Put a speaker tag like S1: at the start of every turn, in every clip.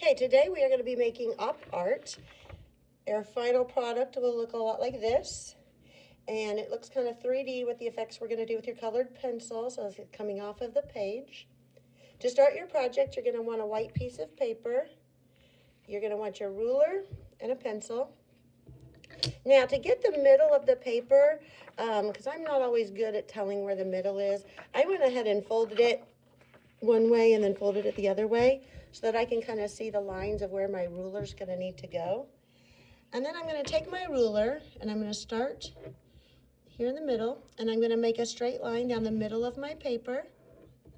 S1: Okay, today we are going to be making up art. Our final product will look a lot like this. And it looks kind of 3D with the effects we're going to do with your colored pencils as it's coming off of the page. To start your project, you're going to want a white piece of paper. You're going to want your ruler and a pencil. Now, to get the middle of the paper, because I'm not always good at telling where the middle is, I went ahead and folded it one way and then folded it the other way so that I can kind of see the lines of where my ruler's going to need to go. And then I'm going to take my ruler and I'm going to start here in the middle, and I'm going to make a straight line down the middle of my paper,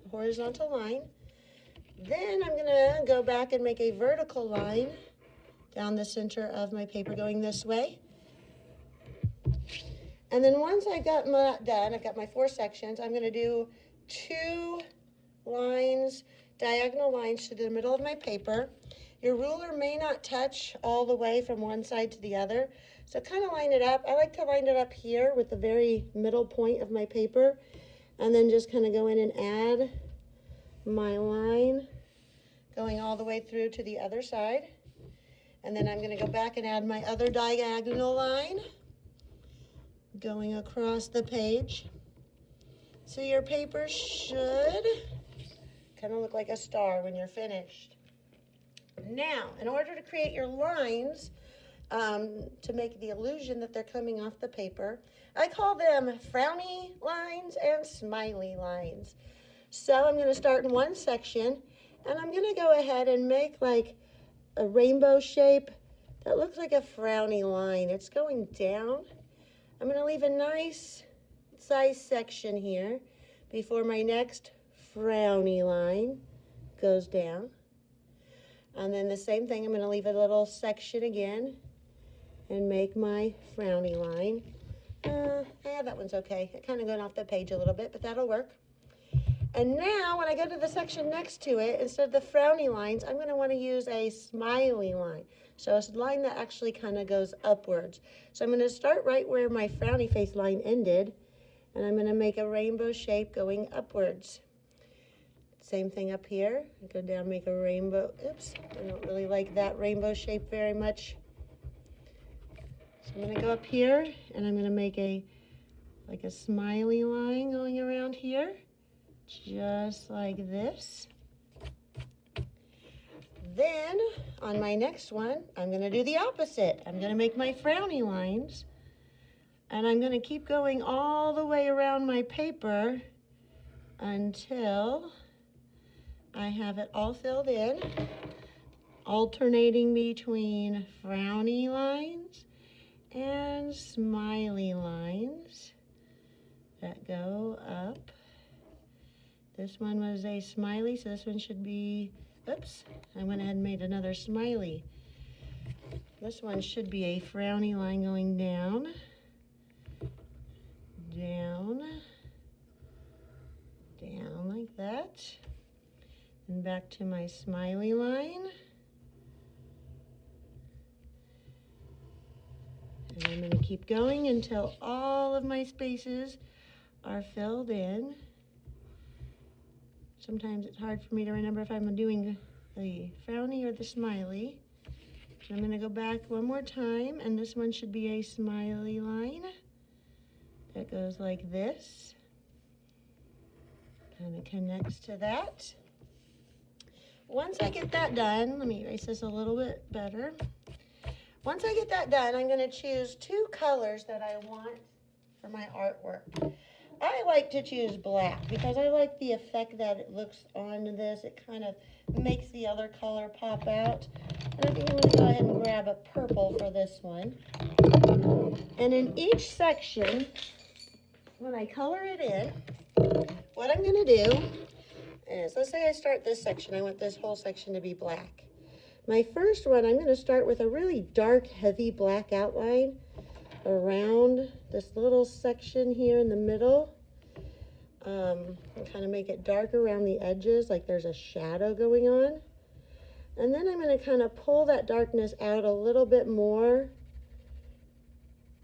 S1: horizontal line. Then I'm going to go back and make a vertical line down the center of my paper going this way. And then once I got that done, I've got my 4 sections, I'm going to do 2 lines, diagonal lines to the middle of my paper. Your ruler may not touch all the way from one side to the other, so kind of line it up. I like to line it up here with the very middle point of my paper, and then just kind of go in and add my line going all the way through to the other side. And then I'm going to go back and add my other diagonal line going across the page. So your paper should kind of look like a star when you're finished. Now, in order to create your lines, to make the illusion that they're coming off the paper, I call them frowny lines and smiley lines. So I'm going to start in one section, and I'm going to go ahead and make like a rainbow shape that looks like a frowny line. It's going down. I'm going to leave a nice size section here before my next frowny line goes down. And then the same thing, I'm going to leave a little section again and make my frowny line. Yeah, that one's okay. It kind of going off the page a little bit, but that'll work. And now when I go to the section next to it, instead of the frowny lines, I'm going to want to use a smiley line. So it's a line that actually kind of goes upwards. So I'm going to start right where my frowny face line ended, and I'm going to make a rainbow shape going upwards. Same thing up here. Go down, make a rainbow. Oops, I don't really like that rainbow shape very much. So I'm going to go up here, and I'm going to make like a smiley line going around here, just like this. Then on my next one, I'm going to do the opposite. I'm going to make my frowny lines, and I'm going to keep going all the way around my paper until I have it all filled in, alternating between frowny lines and smiley lines that go up. This one was a smiley, so this one should be, oops, I went ahead and made another smiley. This one should be a frowny line going down, down, down like that. And back to my smiley line. And I'm going to keep going until all of my spaces are filled in. Sometimes it's hard for me to remember if I'm doing the frowny or the smiley. So I'm going to go back one more time, and this one should be a smiley line that goes like this. Kind of connects to that. Once I get that done, let me erase this a little bit better. Once I get that done, I'm going to choose 2 colors that I want for my artwork. I like to choose black because I like the effect that it looks on this. It kind of makes the other color pop out. And I think I'm going to go ahead and grab a purple for this one. And in each section, when I color it in, what I'm going to do is, let's say I start this section. I want this whole section to be black. My first one, I'm going to start with a really dark, heavy black outline around this little section here in the middle. And kind of make it dark around the edges, like there's a shadow going on. And then I'm going to kind of pull that darkness out a little bit more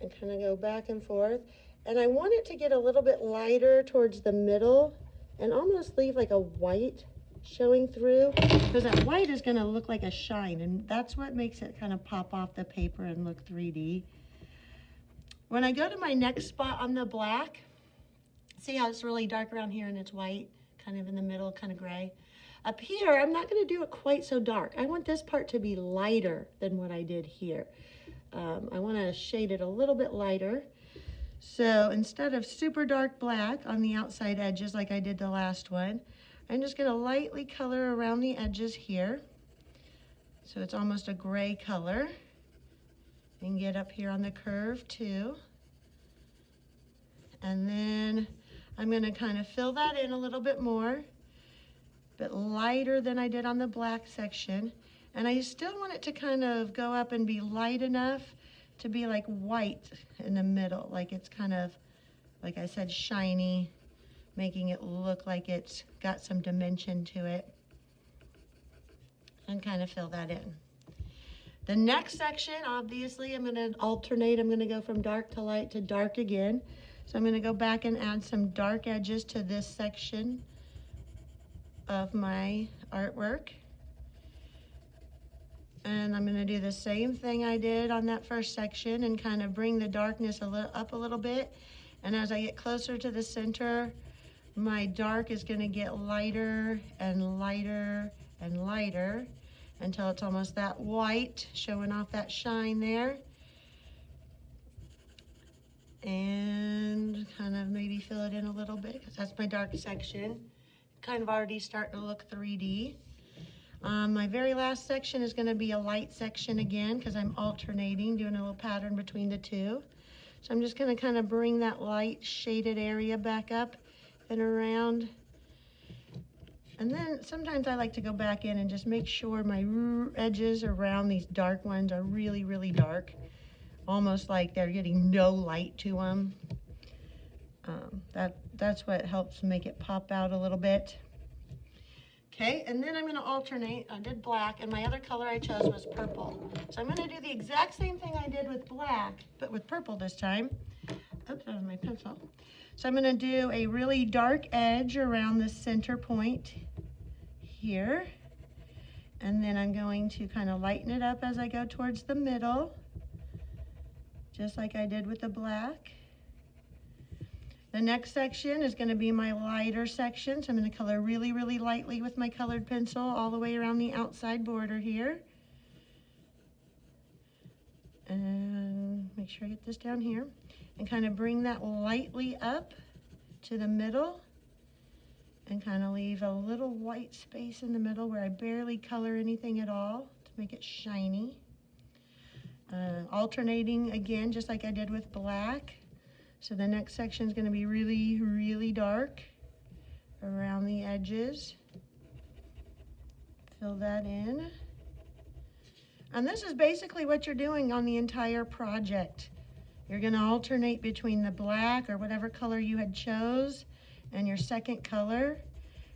S1: and kind of go back and forth. And I want it to get a little bit lighter towards the middle and almost leave like a white showing through, because that white is going to look like a shine, and that's what makes it kind of pop off the paper and look 3D. When I go to my next spot on the black, see how it's really dark around here and it's white, kind of in the middle, kind of gray. Up here, I'm not going to do it quite so dark. I want this part to be lighter than what I did here. I want to shade it a little bit lighter. So instead of super dark black on the outside edges like I did the last one, I'm just going to lightly color around the edges here. So it's almost a gray color. And get up here on the curve too. And then I'm going to kind of fill that in a little bit more, but lighter than I did on the black section. And I still want it to kind of go up and be light enough to be like white in the middle, like it's kind of, like I said, shiny, making it look like it's got some dimension to it. And kind of fill that in. The next section, obviously, I'm going to alternate. I'm going to go from dark to light to dark again. So I'm going to go back and add some dark edges to this section of my artwork. And I'm going to do the same thing I did on that first section and kind of bring the darkness up a little bit. And as I get closer to the center, my dark is going to get lighter and lighter and lighter until it's almost that white, showing off that shine there. And kind of maybe fill it in a little bit, because that's my dark section. Kind of already starting to look 3D. My very last section is going to be a light section again, because I'm alternating, doing a little pattern between the two. So I'm just going to kind of bring that light shaded area back up and around. And then sometimes I like to go back in and just make sure my edges around these dark ones are really, really dark. Almost like they're getting no light to them. That's what helps make it pop out a little bit. Okay, and then I'm going to alternate. I did black, and my other color I chose was purple. So I'm going to do the exact same thing I did with black, but with purple this time. Oops, that was my pencil. So I'm going to do a really dark edge around the center point here. And then I'm going to kind of lighten it up as I go towards the middle, just like I did with the black. The next section is going to be my lighter section. So I'm going to color really, really lightly with my colored pencil all the way around the outside border here. And make sure I get this down here. And kind of bring that lightly up to the middle. And kind of leave a little white space in the middle where I barely color anything at all to make it shiny. Alternating again, just like I did with black. So the next section is going to be really, really dark around the edges. Fill that in. And this is basically what you're doing on the entire project. You're going to alternate between the black or whatever color you had chose and your second color.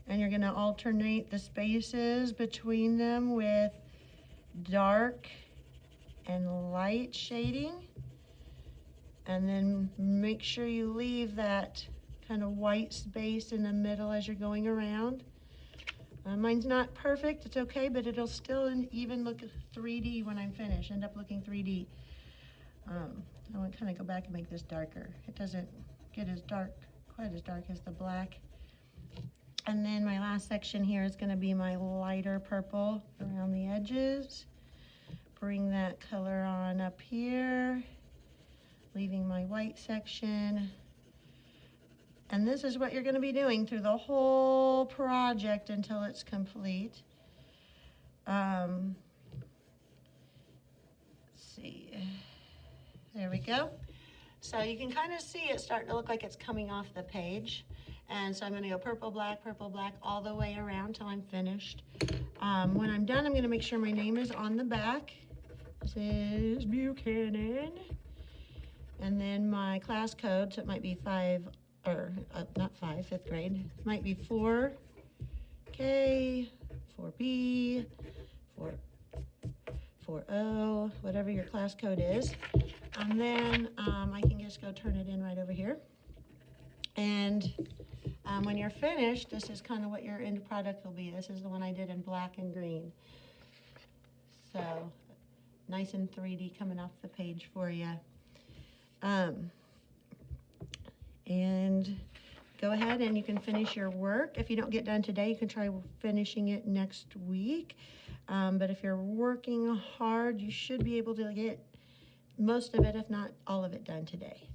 S1: And you're going to alternate the spaces between them with dark and light shading. And then make sure you leave that kind of white space in the middle as you're going around. Mine's not perfect, it's okay, but it'll still even look 3D when I'm finished, end up looking 3D. I want to kind of go back and make this darker. It doesn't get as dark, quite as dark as the black. And then my last section here is going to be my lighter purple around the edges. Bring that color on up here, leaving my white section. And this is what you're going to be doing through the whole project until it's complete. Let's see. There we go. So you can kind of see it starting to look like it's coming off the page. And so I'm going to go purple, black, all the way around till I'm finished. When I'm done, I'm going to make sure my name is on the back. It says Buchanan. And then my class code, so it might be 5, or not 5, 5th grade. It might be 4K, 4B, 4O, whatever your class code is. And then I can just go turn it in right over here. And when you're finished, this is kind of what your end product will be. This is the one I did in black and green. So nice and 3D coming off the page for you. And go ahead and you can finish your work. If you don't get done today, you can try finishing it next week. But if you're working hard, you should be able to get most of it, if not all of it, done today.